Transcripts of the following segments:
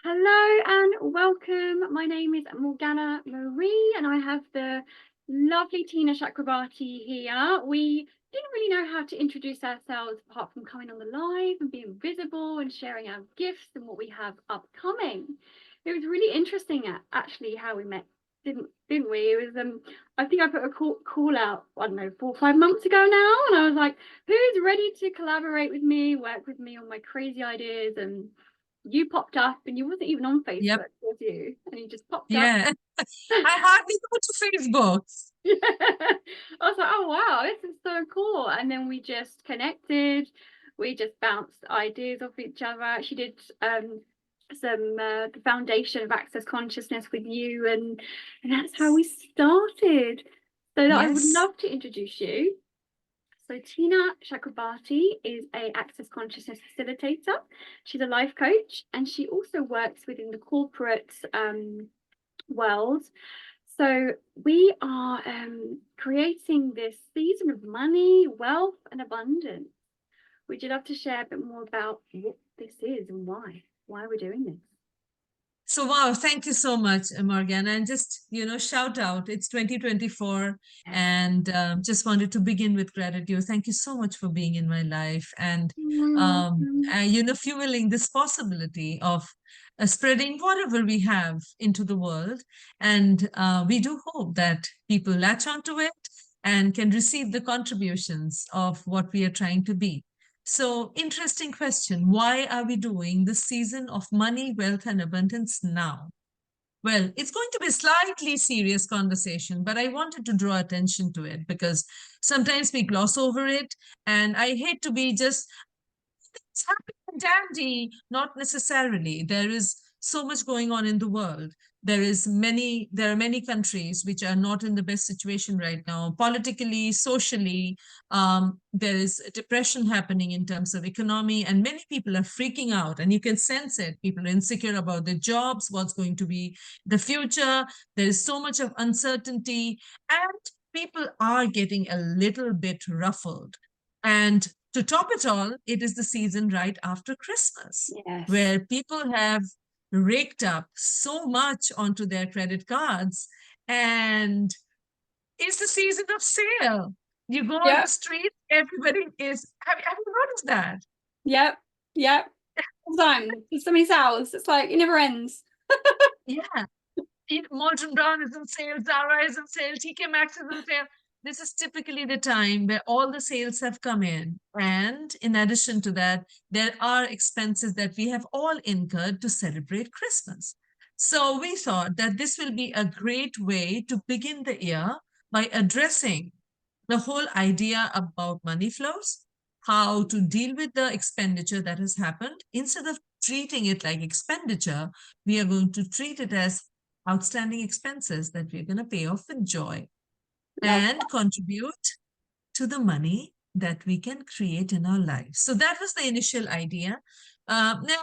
Hello and welcome. My name is Morgana Marie and I have the lovely Tina Chakrabarti here. We didn't really know how to introduce ourselves apart from coming on the live and being visible and sharing our gifts and what we have upcoming. It was really interesting actually how we met, didn't we? It was I think I put a call out, I don't know, 4 or 5 months ago now, and I was like, who's ready to collaborate with me, work with me on my crazy ideas? And you popped up and you wasn't even on Yep. Facebook, was you? And you just popped up. Yeah. I hardly go to Facebook. Yeah. I was like, oh wow, this is so cool. And then we just connected. We just bounced ideas off each other. She did some the foundation of access consciousness with you, and that's how we started. So that I would Yes. love to introduce you. So Tina Chakrabarti is a access consciousness facilitator. She's a life coach, and she also works within the corporate world. So we are creating this season of money, wealth, and abundance. Would you love to share a bit more about what this is and why? Why we're doing this? So, wow, thank you so much, Morgana. And just, shout out, it's 2024. Yes. And just wanted to begin with gratitude. Thank you so much for being in my life and, fueling this possibility of spreading whatever we have into the world. And we do hope that people latch onto it and can receive the contributions of what we are trying to be. So, interesting question. Why are we doing the season of money, wealth, and abundance now? Well, it's going to be a slightly serious conversation, but I wanted to draw attention to it because sometimes we gloss over it. And I hate to be just it's happy and dandy, not necessarily. There is so much going on in the world. There are many countries which are not in the best situation right now, politically, socially. There is a depression happening in terms of economy, and many people are freaking out, and you can sense it. People are insecure about their jobs, what's going to be the future. There is so much of uncertainty, and people are getting a little bit ruffled. And to top it all, it is the season right after Christmas, Yes. where people have raked up so much onto their credit cards. And it's the season of sale. You go on the Yep. street, everybody is. Have you noticed that? Yep. Yep. All the time. There's so many sales. It's like it never ends. Yeah. Molten Brown is on sale, Zara is on sale, TK Maxx is on sale. This is typically the time where all the sales have come in. And in addition to that, there are expenses that we have all incurred to celebrate Christmas. So we thought that this will be a great way to begin the year by addressing the whole idea about money flows, how to deal with the expenditure that has happened. Instead of treating it like expenditure, we are going to treat it as outstanding expenses that we're going to pay off with joy Love and contribute to the money that we can create in our lives. So that was the initial idea. Now,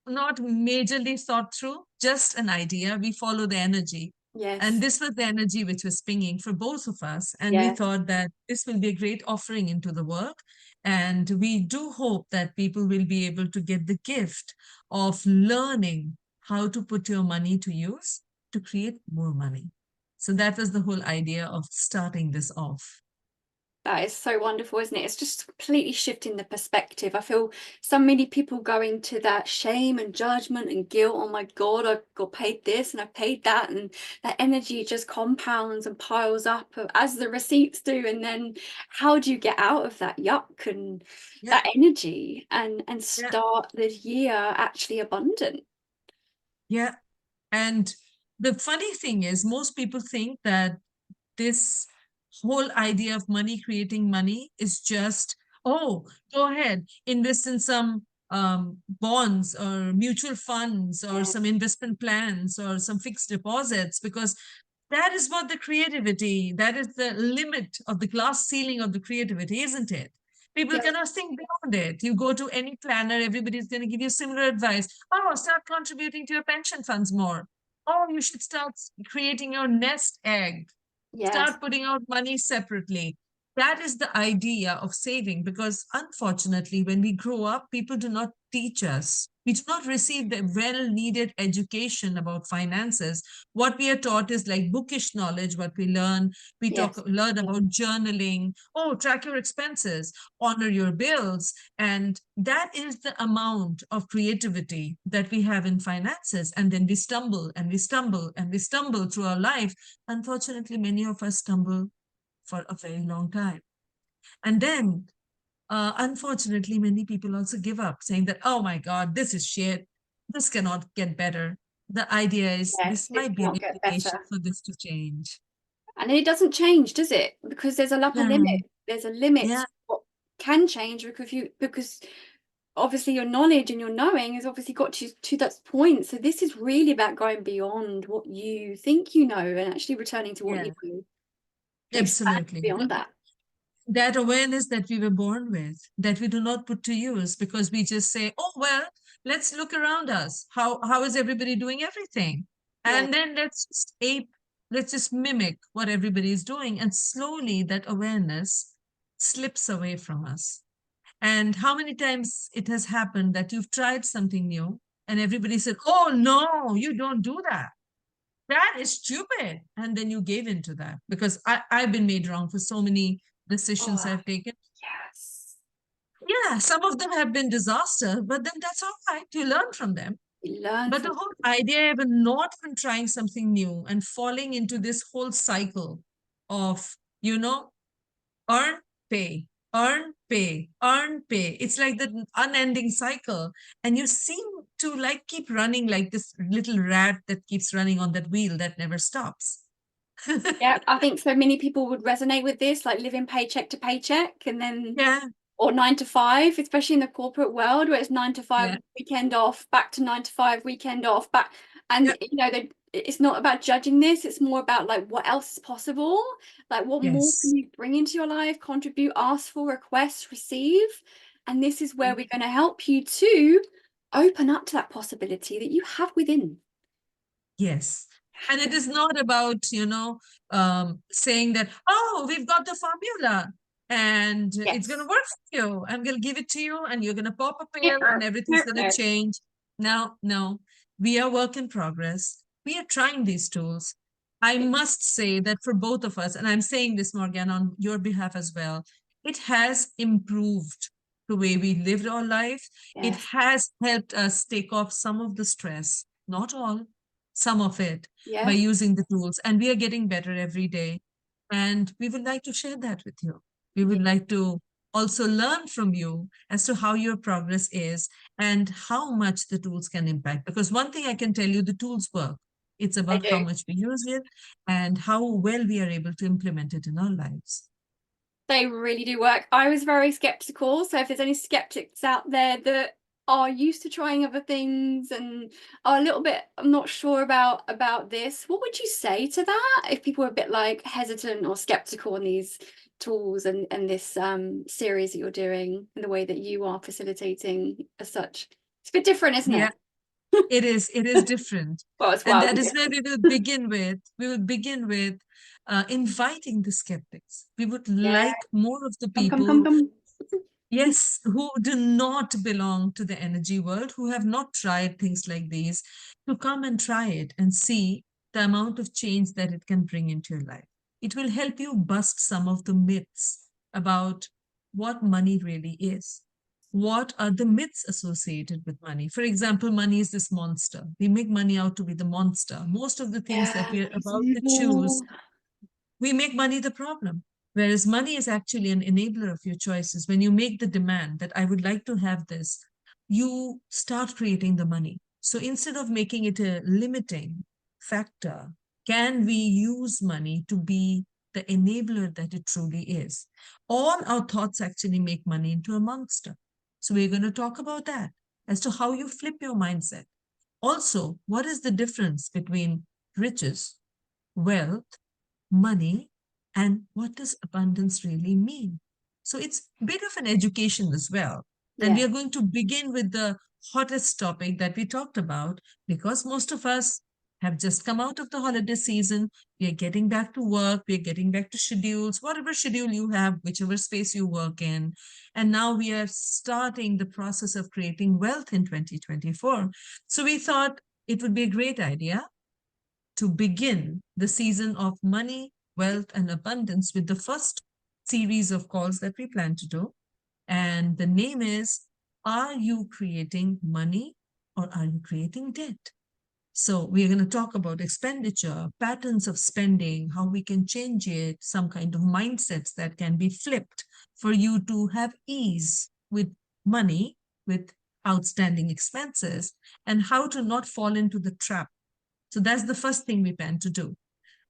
not majorly thought through, just an idea. We follow the energy. And Yes. this was the energy which was pinging for both of us. And we Yes. thought that this will be a great offering into the world. And we do hope that people will be able to get the gift of learning how to put your money to use to create more money. So that was the whole idea of starting this off. That is so wonderful, isn't it? It's just completely shifting the perspective. I feel so many people go into that shame and judgment and guilt. Oh my God, I got paid this and I paid that. And that energy just compounds and piles up as the receipts do. And then how do you get out of that yuck and Yeah, that energy and yeah, start the year actually abundant? yeah. And the funny thing is, most people think that this whole idea of money creating money is just, oh, go ahead, invest in some bonds or mutual funds or Yes. some investment plans or some fixed deposits, because that is what the creativity, that is the limit of the glass ceiling of the creativity, isn't it? People Yes. cannot think beyond it. You go to any planner, everybody's going to give you similar advice. Oh, start contributing to your pension funds more. Oh, you should start creating your nest egg. Yes. Start putting out money separately. that is the idea of saving, because unfortunately, when we grow up, people do not teach us. We do not receive the well needed education about finances. What we are taught is like bookish knowledge, what we learn. Yes. Learn about journaling. Oh, track your expenses, honor your bills. And that is the amount of creativity that we have in finances. And then we stumble and we stumble and we stumble through our life. Unfortunately, many of us stumble for a very long time. And then, unfortunately, many people also give up, saying that, oh my God, this is shit. This cannot get better. The idea is Yes, this this might be an cannot get invitation better. for this to change. And it doesn't change, does it? Because there's a upper Yeah, limit. There's a limit yeah, to what can change because obviously your knowledge and your knowing has obviously got you to that point. So this is really about going beyond what you think you know and actually returning to what you yeah, know and expanding absolutely. beyond that. That awareness that we were born with, that we do not put to use because we just say, oh, well, let's look around us. How is everybody doing everything? Yeah. And then let's just ape, let's just mimic what everybody is doing. And slowly that awareness slips away from us. And how many times it has happened that you've tried something new and everybody said, oh, no, you don't do that. That is stupid. And then you gave into that because I've been made wrong for so many decisions Oh, I've taken. yes. Yeah, some of them have been disaster, but then that's all right. You learn from them. You learn But from the whole idea of not even trying something new and falling into this whole cycle of, you know, earn, pay, earn, pay, earn, pay. It's like the unending cycle. And you seem to like keep running like this little rat that keeps running on that wheel that never stops. yeah, I think so many people would resonate with this, like living paycheck to paycheck and then Yeah, or 9 to 5, especially in the corporate world where it's 9 to 5, yeah, weekend off, back to 9 to 5, weekend off, back. yeah. And it's not about judging this, it's more about like what else is possible, like what more can Yes. you bring into your life, contribute, ask for, request, receive. And this is where we're going to help you to open up to that possibility that you have within. Yes. And it is not about, saying that, oh, we've got the formula and it's going to Yes. work for you. I'm going to give it to you and you're going to pop a pill and everything's going to No. change. No, no. We are work in progress. We are trying these tools. I must say that for both of us, and I'm saying this, Morgan, on your behalf as well, it has improved the way we lived our life. It Yes. has helped us take off some of the stress, not all, some of it, by Yeah, using the tools. And we are getting better every day. And we would like to share that with you. We yeah, would like to also learn from you as to how your progress is and how much the tools can impact. Because one thing I can tell you, the tools work. It's I about how do. much we use it and how well we are able to implement it in our lives. They really do work. I was very skeptical. So if there's any skeptics out there that are used to trying other things and are a little bit, I'm not sure about this, what would you say to that? If people are a bit like hesitant or skeptical on these tools and this series that you're doing and the way that you are facilitating as such. It's a bit different, isn't Yeah, it? it is different. Well, it's And wildly that is where different. we will begin with inviting the skeptics. We would Yeah. like more of the Come, come, come, people, come. yes, who do not belong to the energy world, who have not tried things like these, to come and try it and see the amount of change that it can bring into your life. It will help you bust some of the myths about what money really is. What are the myths associated with money? For example, money is this monster. We make money out to be the monster. Most of the things that Yeah, we are it's about to choose, evil. we make money the problem. Whereas money is actually an enabler of your choices. When you make the demand that I would like to have this, you start creating the money. So instead of making it a limiting factor, can we use money to be the enabler that it truly is? All our thoughts actually make money into a monster. So we're going to talk about that as to how you flip your mindset. Also, what is the difference between riches, wealth, money, and what does abundance really mean? So it's a bit of an education as well. And we Yeah. are going to begin with the hottest topic that we talked about because most of us have just come out of the holiday season. We are getting back to work. We are getting back to schedules, whatever schedule you have, whichever space you work in. And now we are starting the process of creating wealth in 2024. So we thought it would be a great idea to begin the season of money, wealth, and abundance with the first series of calls that we plan to do. And the name is, Are You Creating Money or Are You Creating Debt? So we're going to talk about expenditure, patterns of spending, how we can change it, some kind of mindsets that can be flipped for you to have ease with money, with outstanding expenses, and how to not fall into the trap. So that's the first thing we plan to do.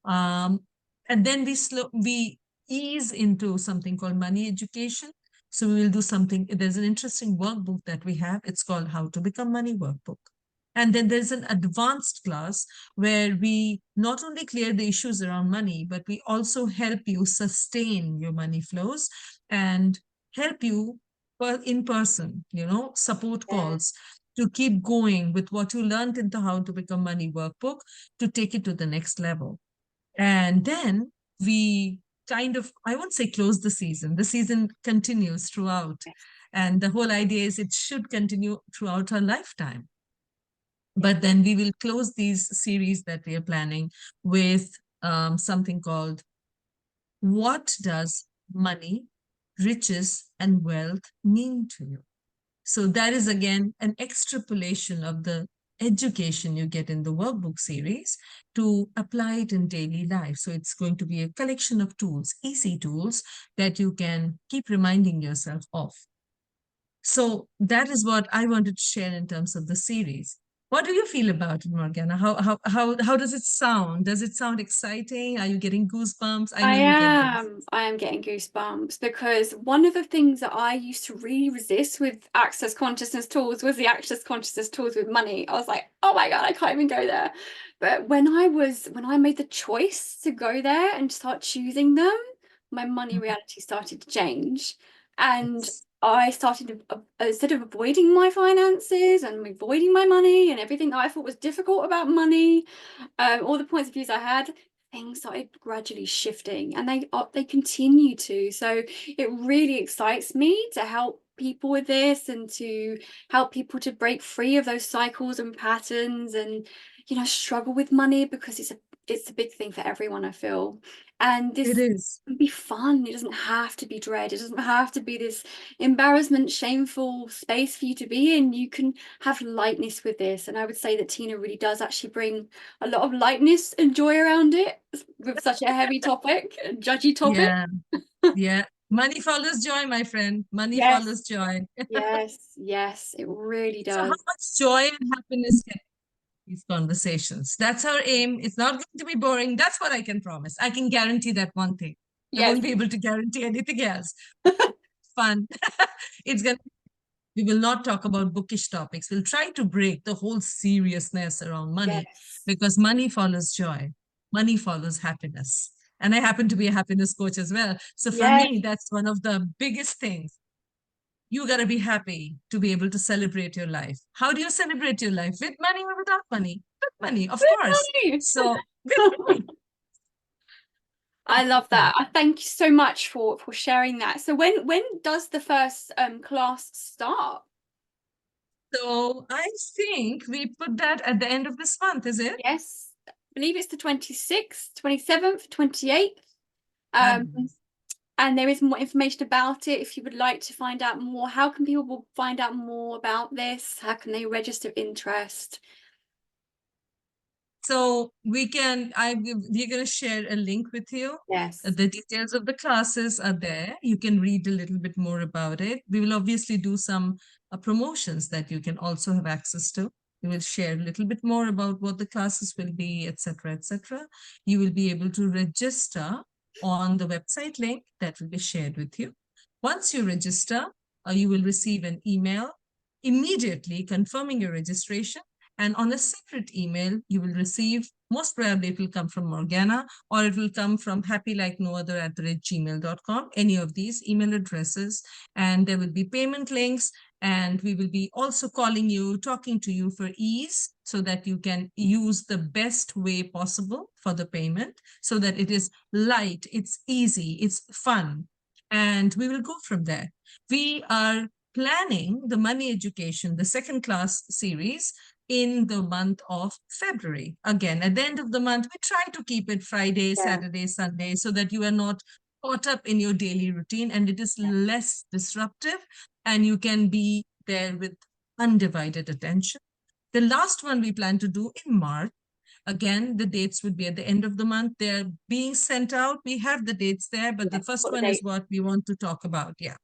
And then we ease into something called money education. So we will do something. There's an interesting workbook that we have. It's called How to Become Money Workbook. And then there's an advanced class where we not only clear the issues around money, but we also help you sustain your money flows and help you in person, support calls to keep going with what you learned in the How to Become Money workbook to take it to the next level. And then we kind of, I won't say close the season continues throughout. And the whole idea is it should continue throughout our lifetime. But then we will close these series that we are planning with something called, What Does Money, Riches, and Wealth Mean to You? So that is, again, an extrapolation of the education you get in the workbook series to apply it in daily life. So it's going to be a collection of tools, easy tools that you can keep reminding yourself of. So that is what I wanted to share in terms of the series. What do you feel about it, Morgana? How does it sound? Does it sound exciting? Are you getting goosebumps? I know you get them. I am getting goosebumps because one of the things that I used to really resist with access consciousness tools was the access consciousness tools with money. I was like, oh my God, I can't even go there. But when I made the choice to go there and start choosing them, my money reality started to change. And Yes. I started instead of avoiding my finances and avoiding my money and everything that I thought was difficult about money, all the points of views I had, things started gradually shifting, and they continue to. So it really excites me to help people with this and to help people to break free of those cycles and patterns and struggle with money, because it's a big thing for everyone, I feel. And It this is. can be fun. It doesn't have to be dread. It doesn't have to be this embarrassment, shameful space for you to be in. You can have lightness with this. And I would say that Tina really does actually bring a lot of lightness and joy around it with such a heavy topic, a judgy topic. Yeah. Yeah. Money follows joy, my friend. Money Yes, follows joy. yes, it really So how does. much joy and happiness can these conversations? That's our aim. It's not going to be boring. That's what I can promise. I can guarantee that one thing. I Yes. won't be able to guarantee anything else. Fun. It's gonna We will not talk about bookish topics. We'll try to break the whole seriousness around money, Yes. because money follows joy. Money follows happiness. And I happen to be a happiness coach as well. So for Yes. me, that's one of the biggest things. You got to be happy to be able to celebrate your life. How do you celebrate your life? With money or without money? With money, of course. Money. So with money. I love Fun. that. I thank you so much for sharing that. So when does the first class start? So I think we put that at the end of this month, is it? Yes, I believe it's the 26th, 27th, 28th. Fabulous. And there is more information about it if you would like to find out more. How can people find out more about this? How can they register interest? So we're going to share a link with you. Yes. The details of the classes are there. You can read a little bit more about it. We will obviously do some promotions that you can also have access to. We will share a little bit more about what the classes will be, etc., etc. You will be able to register on the website link that will be shared with you. Once you register, you will receive an email immediately confirming your registration. And on a separate email, you will receive, most probably it will come from Morgana, or it will come from happylikenoother@gmail.com, any of these email addresses. And there will be payment links. And we will be also calling you, talking to you for ease so that you can use the best way possible for the payment so that it is light, it's easy, it's fun. And we will go from there. We are planning the money education, the second class series in the month of February. Again, at the end of the month, we try to keep it Friday, Yeah. Saturday, Sunday, so that you are not caught up in your daily routine and it is less disruptive and you can be there with undivided attention. The last one we plan to do in March. Again, the dates would be at the end of the month. They're being sent out. We have the dates there, but Yeah, the first got the one is date. what we want to talk about. Yeah.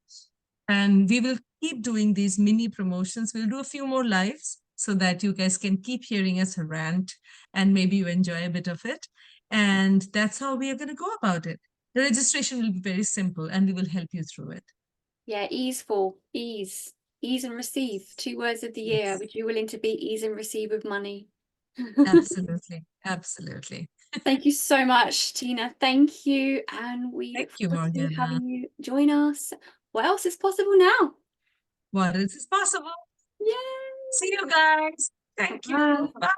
And we will keep doing these mini promotions. We'll do a few more lives so that you guys can keep hearing us rant and maybe you enjoy a bit of it. And that's how we are going to go about it. The registration will be very simple and we will help you through it. Yeah, easeful, ease and receive. 2 words of the year. Yes. Would you willing to be ease and receive with money? Absolutely. Absolutely. Thank you so much, Tina. Thank you. And we Thank look you, forward to Morgana. having you join us. What else is possible now? What else is possible? Yay! See you guys. Thank you. Bye. Bye.